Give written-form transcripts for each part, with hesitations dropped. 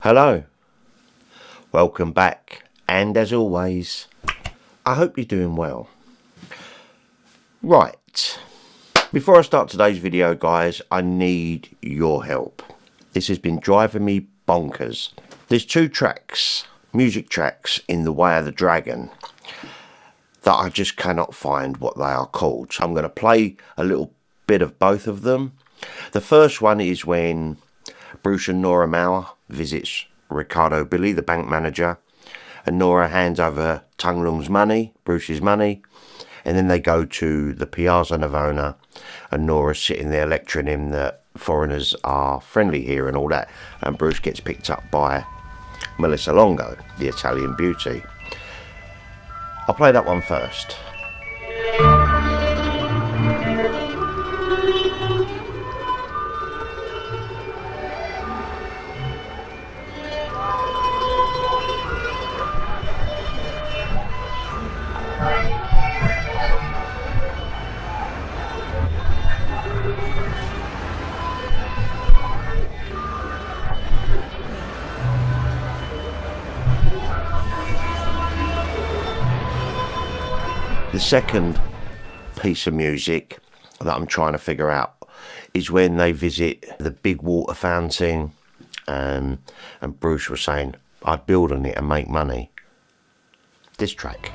Hello, welcome back, and as always, I hope you're doing well. Right, before I start today's video, guys, I need your help. This has been driving me bonkers. There's two tracks, music tracks, in The Way of the Dragon that I just cannot find what they are called. So I'm going to play a little bit of both of them. The first one is when Bruce and Nora Mauer visits Ricardo Billy, the bank manager, and Nora hands over Tung Lung's money, Bruce's money, and then they go to the Piazza Navona, and Nora's sitting there lecturing him that foreigners are friendly here and all that, and Bruce gets picked up by Melissa Longo, the Italian beauty. I'll play that one first. The second piece of music that I'm trying to figure out is when they visit the big water fountain, and Bruce was saying, I'd build on it and make money. This track.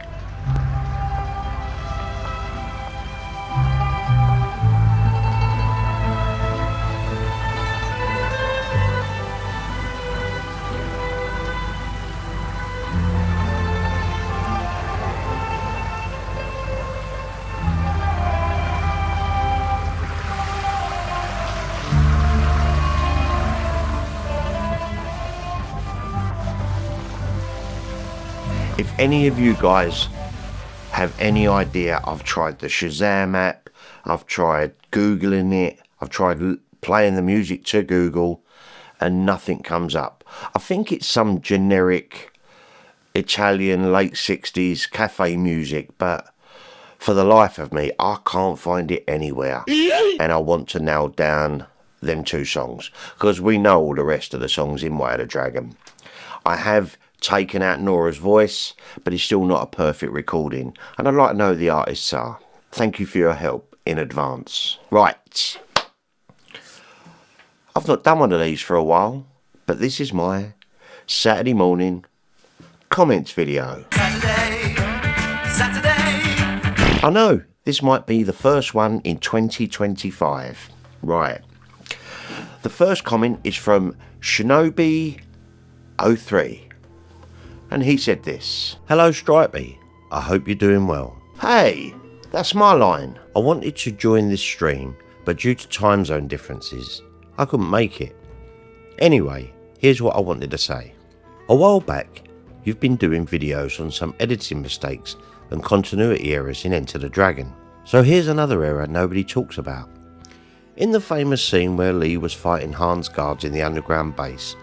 If any of you guys have any idea, I've tried the Shazam app, I've tried Googling it, I've tried playing the music to Google, and nothing comes up. I think it's some generic Italian late 60s cafe music, but for the life of me, I can't find it anywhere. And I want to nail down them two songs, because we know all the rest of the songs in Way of the Dragon. I have taken out Nora's voice, but it's still not a perfect recording, and I'd like to know who the artists are. Thank you for your help in advance. Right, I've not done one of these for a while, but this is my Saturday morning comments video. Saturday. I know, this might be the first one in 2025. Right, the first comment is from Shinobi03. And he said this: Hello Stripey, I hope you're doing well. Hey, that's my line. I wanted to join this stream, but due to time zone differences, I couldn't make it. Anyway, here's what I wanted to say. A while back, you've been doing videos on some editing mistakes and continuity errors in Enter the Dragon. So here's another error nobody talks about. In the famous scene where Lee was fighting Han's guards in the underground base,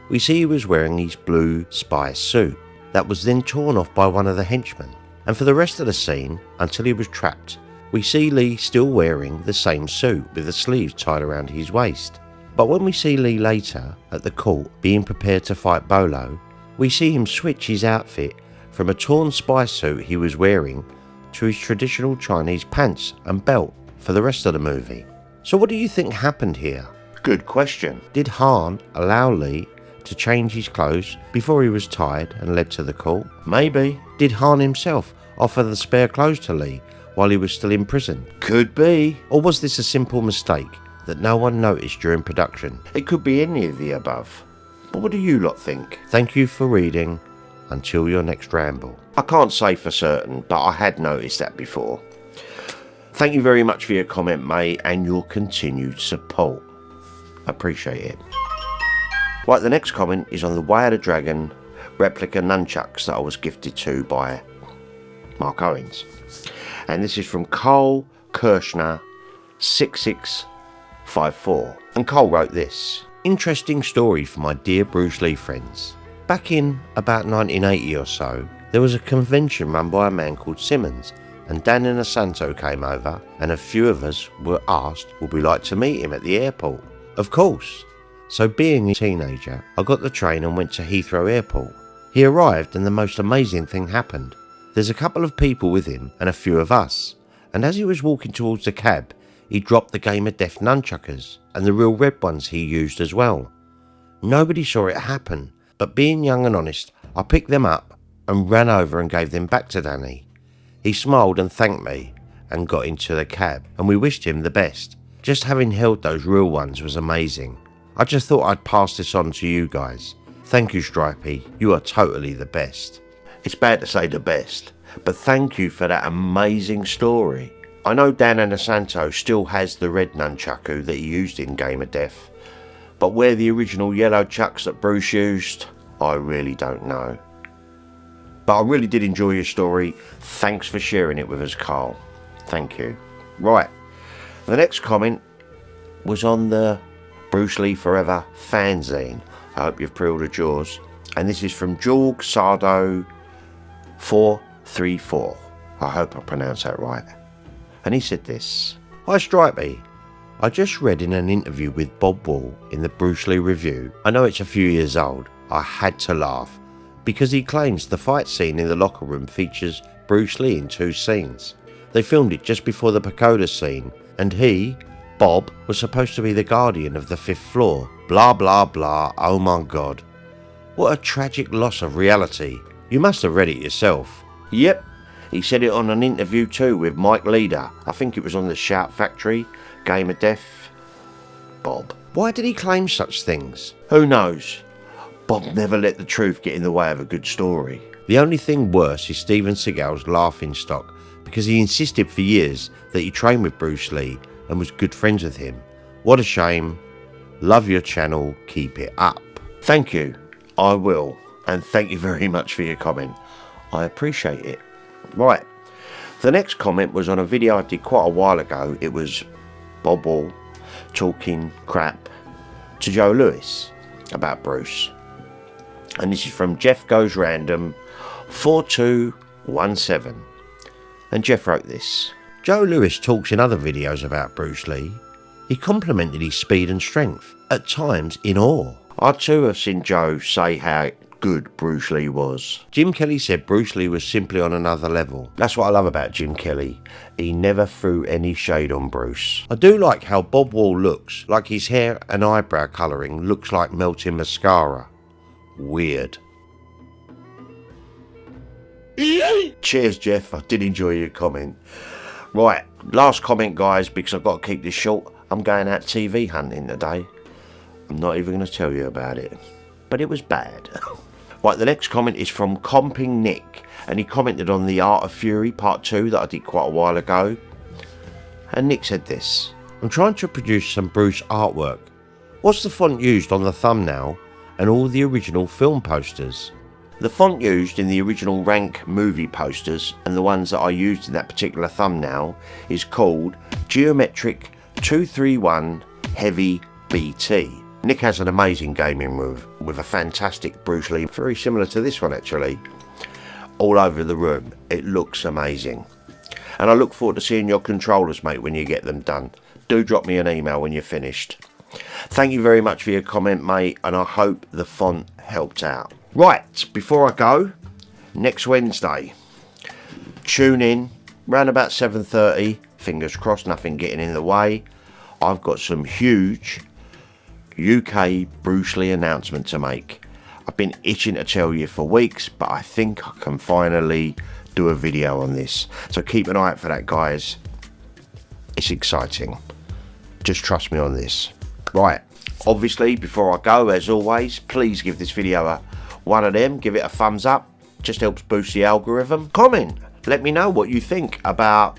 we see he was wearing his blue spy suit that was then torn off by one of the henchmen, and for the rest of the scene, until he was trapped, we see Lee still wearing the same suit with the sleeves tied around his waist. But when we see Lee later at the court being prepared to fight Bolo, we see him switch his outfit from a torn spy suit he was wearing to his traditional Chinese pants and belt for the rest of the movie. So what do you think happened here? Good question. Did Han allow Lee to change his clothes before he was tied and led to the court? Maybe. Did Han himself offer the spare clothes to Lee while he was still in prison? Could be. Or was this a simple mistake that no one noticed during production? It could be any of the above. But what do you lot think? Thank you for reading. Until your next ramble. I can't say for certain, but I had noticed that before. Thank you very much for your comment, mate, and your continued support. Appreciate it. Right, the next comment is on the Way of the Dragon replica nunchucks that I was gifted to by Mark Owens. And this is from Cole Kirshner 6654. And Cole wrote this: Interesting story for my dear Bruce Lee friends. Back in about 1980 or so, there was a convention run by a man called Simmons, and Dan Inosanto came over, and a few of us were asked would we like to meet him at the airport. Of course. So being a teenager, I got the train and went to Heathrow Airport. He arrived and the most amazing thing happened. There's a couple of people with him and a few of us, and as he was walking towards the cab, he dropped the Game of Death nunchuckers and the real red ones he used as well. Nobody saw it happen, but being young and honest, I picked them up and ran over and gave them back to Danny. He smiled and thanked me and got into the cab, and we wished him the best. Just having held those real ones was amazing. I just thought I'd pass this on to you guys. Thank you, Stripey, you are totally the best. It's bad to say the best, but thank you for that amazing story. I know Dan Anasanto still has the red nunchaku that he used in Game of Death, but where the original yellow chucks that Bruce used, I really don't know. But I really did enjoy your story. Thanks for sharing it with us, Carl. Thank you. Right, the next comment was on the Bruce Lee Forever fanzine. I hope you've pre-ordered yours. And this is from Jewell Sardo 434. I hope I pronounced that right. And he said this: Hi Stripey, I just read in an interview with Bob Wall in the Bruce Lee review. I know it's a few years old. I had to laugh because he claims the fight scene in the locker room features Bruce Lee in 2 scenes. They filmed it just before the pagoda scene, and he, Bob, was supposed to be the guardian of the 5th floor. Blah blah blah, oh my god. What a tragic loss of reality. You must have read it yourself. Yep, he said it on an interview too with Mike Leader. I think it was on the Shout Factory, Game of Death. Bob. Why did he claim such things? Who knows? Bob never let the truth get in the way of a good story. The only thing worse is Steven Seagal's laughingstock, because he insisted for years that he trained with Bruce Lee and was good friends with him. What a shame. Love your channel, keep it up. Thank you, I will, and thank you very much for your comment. I appreciate it. Right, the next comment was on a video I did quite a while ago. It was Bob Wall talking crap to Joe Lewis about Bruce. And this is from Jeff Goes Random 4217. And Jeff wrote this: Joe Lewis talks in other videos about Bruce Lee. He complimented his speed and strength, at times in awe. I too have seen Joe say how good Bruce Lee was. Jim Kelly said Bruce Lee was simply on another level. That's what I love about Jim Kelly. He never threw any shade on Bruce. I do like how Bob Wall looks, like his hair and eyebrow colouring looks like melting mascara. Weird. Cheers, Jeff. I did enjoy your comment. Right, last comment, guys, because I've got to keep this short. I'm going out TV hunting today. I'm not even going to tell you about it, but it was bad. Right, the next comment is from Comping Nick, and he commented on the Art of Fury Part 2 that I did quite a while ago. And Nick said this: I'm trying to produce some Bruce artwork. What's the font used on the thumbnail and all the original film posters? The font used in the original Rank movie posters and the ones that I used in that particular thumbnail is called Geometric 231 Heavy BT. Nick has an amazing gaming room with a fantastic Bruce Lee, very similar to this one actually, all over the room. It looks amazing. And I look forward to seeing your controllers, mate, when you get them done. Do drop me an email when you're finished. Thank you very much for your comment, mate, and I hope the font helped out. Right, before I go, next Wednesday, tune in, round about 7:30, fingers crossed, nothing getting in the way. I've got some huge UK Bruce Lee announcement to make. I've been itching to tell you for weeks, but I think I can finally do a video on this. So keep an eye out for that, guys. It's exciting. Just trust me on this. Right, obviously, before I go, as always, please give this video a one of them, give it a thumbs up, just helps boost the algorithm. Comment, let me know what you think about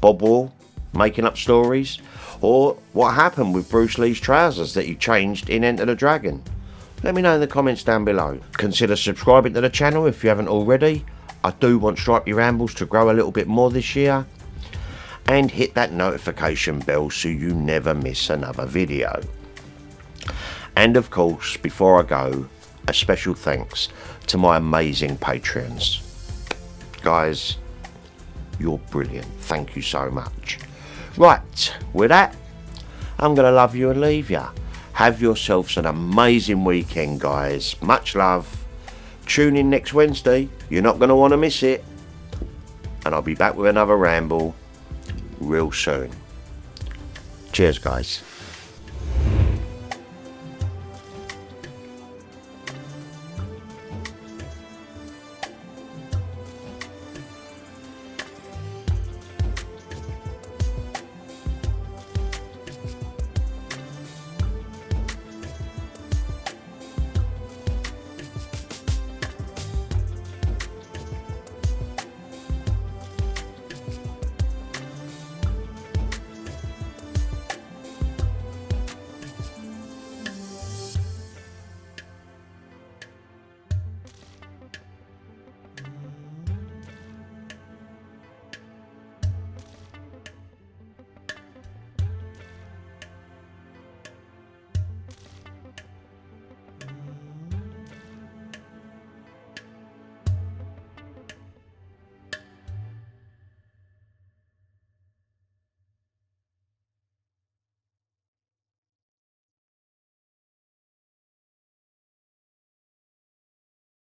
Bob Wall making up stories, or what happened with Bruce Lee's trousers that he changed in Enter the Dragon. Let me know in the comments down below. Consider subscribing to the channel if you haven't already. I do want Stripey Rambles to grow a little bit more this year, and hit that notification bell so you never miss another video. And of course, before I go, a special thanks to my amazing Patreons. Guys, you're brilliant. Thank you so much. Right, with that, I'm going to love you and leave you. Have yourselves an amazing weekend, guys. Much love. Tune in next Wednesday. You're not going to want to miss it. And I'll be back with another ramble real soon. Cheers, guys.